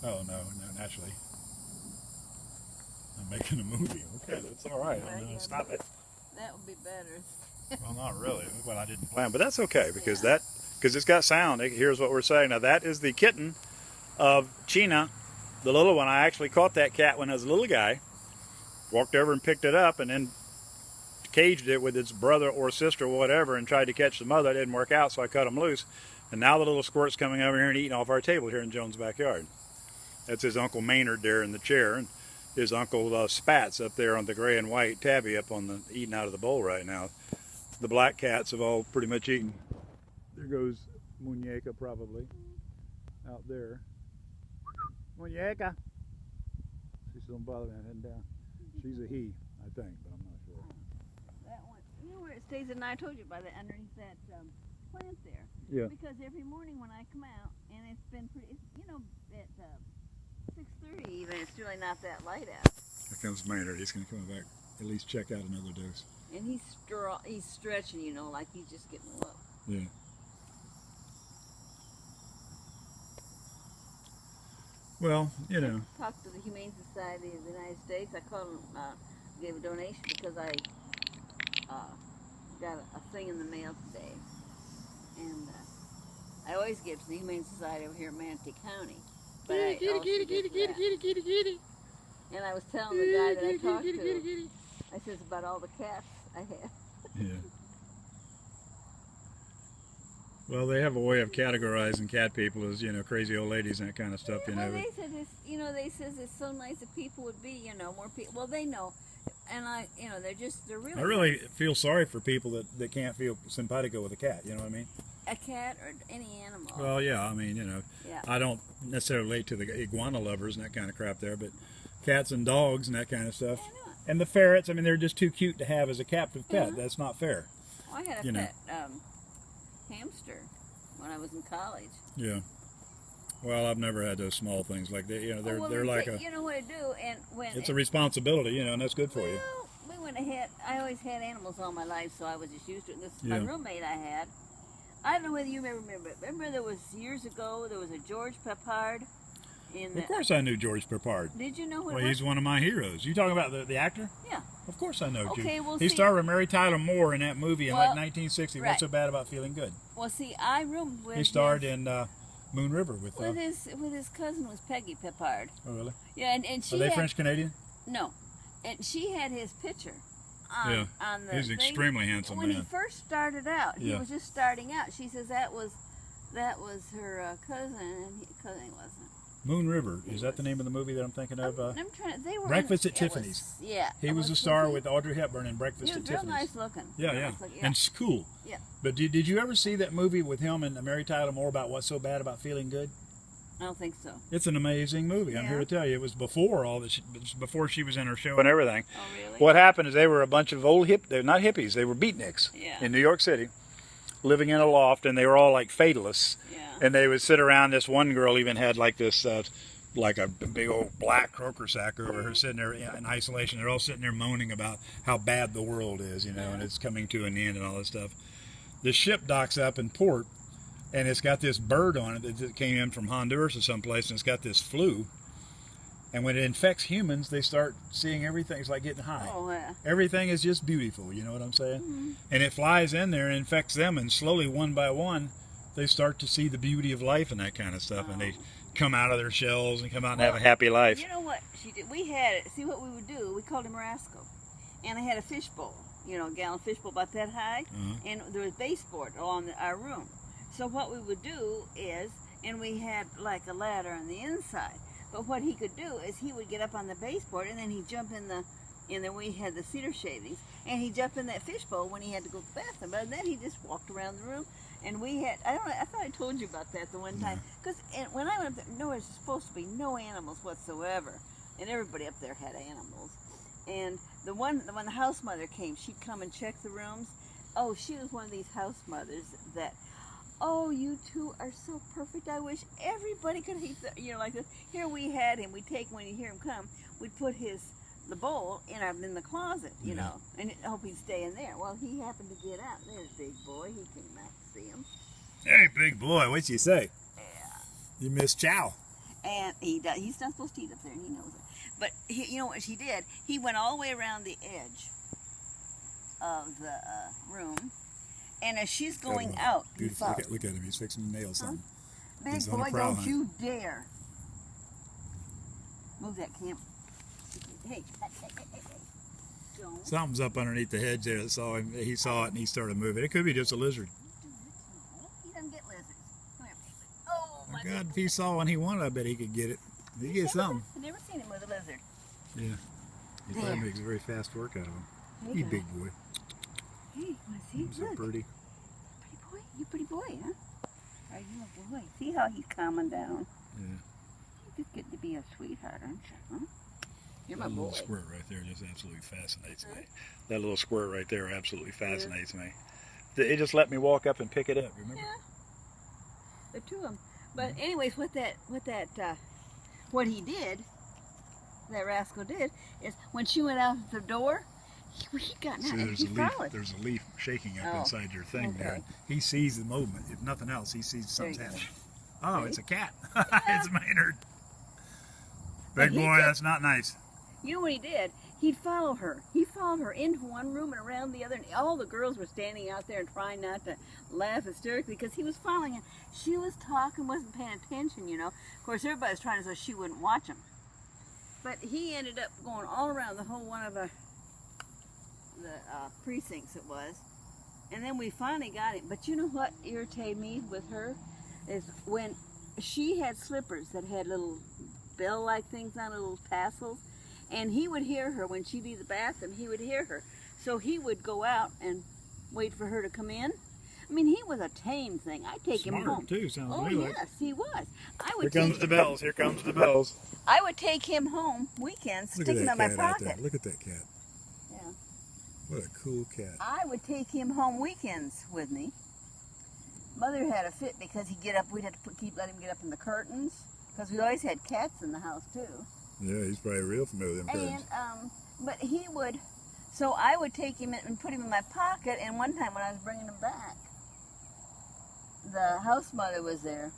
Oh, no, naturally. I'm making a movie. Okay, that's all right. I'm going to stop it. That would be better. Well, not really. Well, I didn't plan, but that's okay because because it's got sound. Here's what we're saying. Now, that is the kitten of China, the little one. I actually caught that cat when I was a little guy. Walked over and picked it up and then caged it with its brother or sister or whatever and tried to catch the mother. It didn't work out, so I cut them loose. And now the little squirt's coming over here and eating off our table here in Jones' backyard. That's his Uncle Maynard there in the chair, and his Uncle Spats up there on the gray and white tabby up on the eating out of the bowl right now. The black cats have all pretty much eaten. There goes Muñeca probably out there. Muñeca. She's don't bother me heading down. She's a he, I think, but I'm not sure. That one, you know where it stays at night? I told you about that underneath that plant there. Yeah. Because every morning when I come out, and it's been pretty, you know, at 6:30 even, it's really not that light out. Here comes Maynard. He's going to come back, at least check out another dose. And he's stretching, you know, like he's just getting low. Yeah. Well, you know. I talked to the Humane Society of the United States. I called them, gave a donation because I got a thing in the mail today. And I always give to the Humane Society over here in Manatee County. But kitty. And I was telling the guy that I talked to, I says about all the cats I have. Yeah. Well, they have a way of categorizing cat people as, you know, crazy old ladies and that kind of stuff, you know. Well, they said it's, you know, they says it's so nice that people would be, you know, more people. Well, they know, and you know, they're really. I really feel sorry for people that can't feel simpatico with a cat. You know what I mean? A cat or any animal. Well, yeah. I mean, you know, yeah. I don't necessarily relate to the iguana lovers and that kind of crap there, but cats and dogs and that kind of stuff, and the ferrets. I mean, they're just too cute to have as a captive pet. That's not fair. Well, I had a pet hamster when I was in college. Yeah. Well, I've never had those small things like that. You know, they're like a. You know what I do, and when it's a responsibility, you know, and that's good for you. We went ahead. I always had animals all my life, so I was just used to it. My roommate I had. I don't know whether you remember it. Remember there was years ago there was a George Peppard. Of course I knew George Peppard. Did you know who? Well, he's one of my heroes. You talking about the actor? Yeah. Of course I know. Okay, well, he starred with Mary Tyler Moore in that movie in like 1960. Right. What's so bad about feeling good? Well, see, I roomed with. He starred in Moon River with his cousin was Peggy Peppard. Oh really? Yeah, and she. Are they French Canadian? No, and she had his picture. On the he's an extremely handsome man. man. When he first started out, he was just starting out. She says that was her cousin, and cousin wasn't. Moon River, is that the name of the movie that I'm thinking of? I'm trying. They were Breakfast at Tiffany's. He was a star with Audrey Hepburn in Breakfast at Tiffany's. He was real nice looking. Yeah, and it's cool. Yeah. But did you ever see that movie with him and Mary Tyler Moore about what's so bad about feeling good? I don't think so. It's an amazing movie. I'm here to tell you, it was before all this, before she was in her show and everything. Oh, really? What happened is they were a bunch of old they're not hippies, they were beatniks in New York City, living in a loft, and they were all like fatalists. Yeah. And they would sit around. This one girl even had like this, like a big old black croaker sack over her, sitting there in isolation. They're all sitting there moaning about how bad the world is, you know, and it's coming to an end and all this stuff. The ship docks up in port, and it's got this bird on it that came in from Honduras or someplace, and it's got this flu. And when it infects humans, they start seeing everything. It's like getting high. Oh, yeah. Everything is just beautiful, you know what I'm saying? And it flies in there and infects them, and slowly, one by one, they start to see the beauty of life and that kind of stuff, and they come out of their shells and come out and have a happy life. You know what she did? We had, see what we would do, we called him Rascal. And I had a fish bowl, you know, a gallon fish bowl about that high, and there was baseboard along our room. So what we would do is, and we had like a ladder on the inside, but what he could do is he would get up on the baseboard and then he'd jump in there we had the cedar shavings, and he'd jump in that fish bowl when he had to go to the bathroom, but then he just walked around the room. And we had, I thought I told you about that the one time, because when I went up there, there was supposed to be no animals whatsoever, and everybody up there had animals. And when the house mother came, she'd come and check the rooms. Oh, she was one of these house mothers that, oh, you two are so perfect. I wish everybody could eat like this. Here we had him. We'd take, when you hear him come, we'd put the bowl in the closet, you know, and hope he'd stay in there. Well, he happened to get out. There's big boy. He came out to see him. Hey, big boy, what'd you say? Yeah. You miss Chow. And he's not supposed to eat up there, and he knows it. But you know what he did? He went all the way around the edge of the room, and as she's going out, he followed. Look at him. He's fixing to nail something. Big boy, don't you dare move that camera. Hey. Don't. Something's up underneath the hedge there that saw him. He saw it and he started moving. It could be just a lizard. No, he doesn't get lizards. Come here, baby. Oh, my God, if he saw one he wanted, I bet he could get it. He'd get something. I've never seen him with a lizard. Yeah. He probably makes very fast work out of him. Hey, You big boy. Hey, wanna see? He's so pretty. Pretty boy? You pretty boy, huh? Are you a boy? See how he's calming down? Yeah. You just get to be a sweetheart, aren't you? Huh? You're my That boy. little squirt right there just absolutely fascinates me. That little squirt right there absolutely fascinates me. It just let me walk up and pick it up, remember? Yeah. The two of them. But anyways, what he did, that rascal did, is when she went out the door, he got out and he followed. There's a leaf shaking up inside your thing there. He sees the movement. If nothing else, he sees something's happening. Oh, it's a cat. It's Maynard. Big boy, that's not nice. You know what he did? He'd follow her. He followed her into one room and around the other, and all the girls were standing out there and trying not to laugh hysterically because he was following her. She was talking, wasn't paying attention, you know. Of course, everybody was trying so she wouldn't watch him. But he ended up going all around the whole one of the precincts it was. And then we finally got him. But you know what irritated me with her? Is when she had slippers that had little bell-like things on, little tassels. And he would hear her when she'd leave the bathroom. He would hear her. So he would go out and wait for her to come in. I mean, he was a tame thing. I'd take him home. Smart, too, sounds to me like. Oh, yes, he was. Here comes the bells. Here comes the bells. I would take him home weekends, stick him in my pocket. Look at that cat. Yeah. What a cool cat. I would take him home weekends with me. Mother had a fit because he'd get up. We'd have to let him get up in the curtains because we always had cats in the house, too. Yeah, he's probably real familiar with them curtains. And, but he would, so I would take him and put him in my pocket, and one time when I was bringing him back, the house mother was there,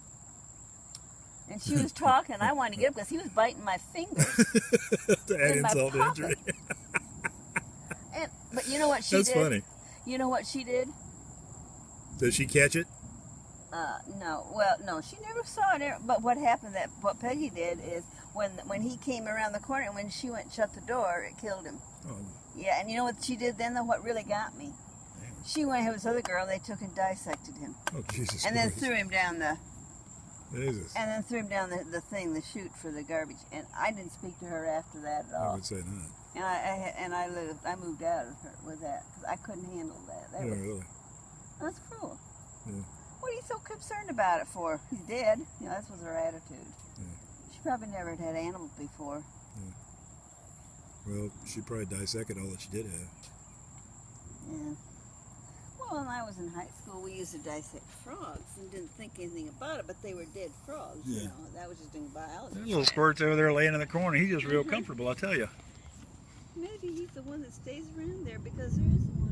and she was talking, and I wanted to get up because he was biting my fingers. To add insult to injury. But you know what she did? That's funny. You know what she did? Did she catch it? No. Well, no, she never saw it. But what happened, what Peggy did is when he came around the corner and when she went and shut the door, it killed him. Oh. Yeah, and you know what she did then, though? What really got me? Damn. She went with this other girl, they took and dissected him. Oh, Jesus And Christ. then threw him down Jesus. And then threw him down the chute for the garbage. And I didn't speak to her after that at all. I would say not. And I moved out of her with that because I couldn't handle that. Really? That's cruel. Yeah. What are you so concerned about it for? He's dead. You know, that was her attitude. Yeah. She probably never had animals before. Yeah. Well, she probably dissected all that she did have. Yeah. Well, when I was in high school, we used to dissect frogs and didn't think anything about it, but they were dead frogs. Yeah. You know, that was just doing biology. That little squirt's over there laying in the corner. He's just real comfortable, I tell you. Maybe he's the one that stays around there because there is one.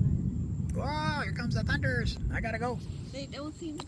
Wow, here comes the thunders. I gotta go. They don't seem to